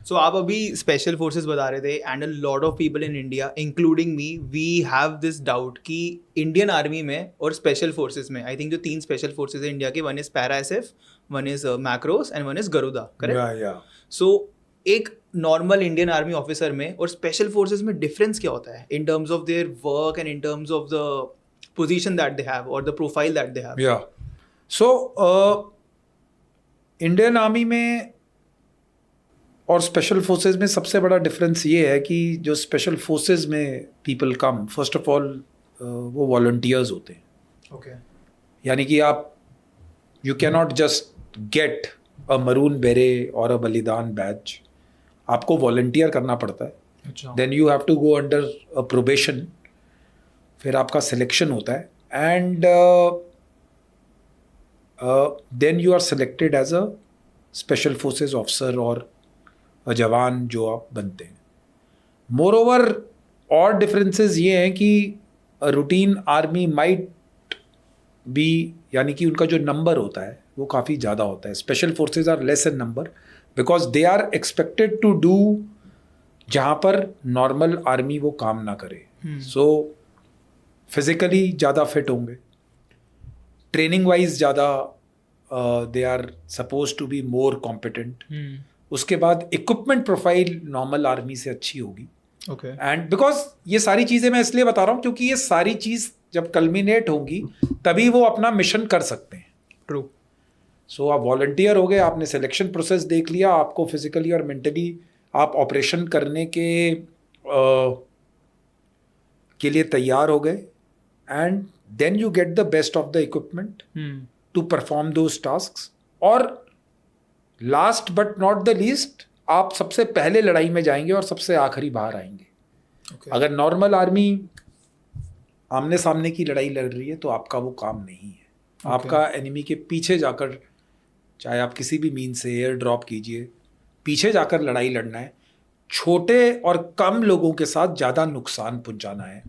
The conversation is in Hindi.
सो आप अभी स्पेशल फोर्सेस बता रहे थे and a lot of people in India including me we have this doubt कि इंडियन आर्मी में और स्पेशल फोर्सेस में आई थिंक जो 3 स्पेशल फोर्सेस है इंडिया के, one is para SF, one is MARCOS and one is Garuda, correct? So एक नॉर्मल इंडियन आर्मी ऑफिसर में और स्पेशल फोर्सेस में डिफरेंस क्या होता है in terms of their work and in terms of the position that they have और the profile that they have? या सो इंडियन आर्मी में और स्पेशल फोर्सेस में सबसे बड़ा डिफरेंस ये है कि जो स्पेशल फोर्सेस में people come, first of all वो वॉलंटियर्स होते हैं. ओके. यानी कि आप you can not just get a maroon बेरे और अ बलिदान बैच. आपको वॉलंटियर करना पड़ता है. अच्छा. Then you have to go under a probation. फिर आपका सिलेक्शन होता है and then you are selected as a special forces officer और जवान जो आप बनते हैं. मोर ओवर और डिफरेंसेस ये हैं कि रूटीन आर्मी माइट बी, यानी कि उनका जो नंबर होता है वो काफ़ी ज़्यादा होता है. Special forces are less in number because they are expected to do जहाँ पर नॉर्मल आर्मी वो काम ना करे. सो फिजिकली ज़्यादा फिट होंगे, ट्रेनिंग वाइज ज़्यादा they are suppose to be more competent. उसके बाद इक्विपमेंट प्रोफाइल नॉर्मल आर्मी से अच्छी होगी. ओके. एंड बिकॉज ये सारी चीज़ें मैं इसलिए बता रहा हूँ क्योंकि ये सारी चीज़ जब कल्मिनेट होंगी तभी वो अपना मिशन कर सकते हैं. ट्रू. सो आप वॉलंटियर हो गए, आपने सिलेक्शन प्रोसेस देख लिया, आपको फिजिकली और मेंटली आप ऑपरेशन करने के लिए तैयार हो गए and then you get the best of the equipment to perform those tasks. और last but not the least, आप सबसे पहले लड़ाई में जाएंगे और सबसे आखिरी बाहर आएंगे. Okay. अगर नॉर्मल आर्मी आमने सामने की लड़ाई लड़ रही है तो आपका वो काम नहीं है. Okay. आपका एनिमी के पीछे जाकर, चाहे आप किसी भी मीन से एयर ड्रॉप कीजिए, पीछे जाकर लड़ाई लड़ना है. छोटे और कम लोगों के साथ ज़्यादा नुकसान पहुंचाना है.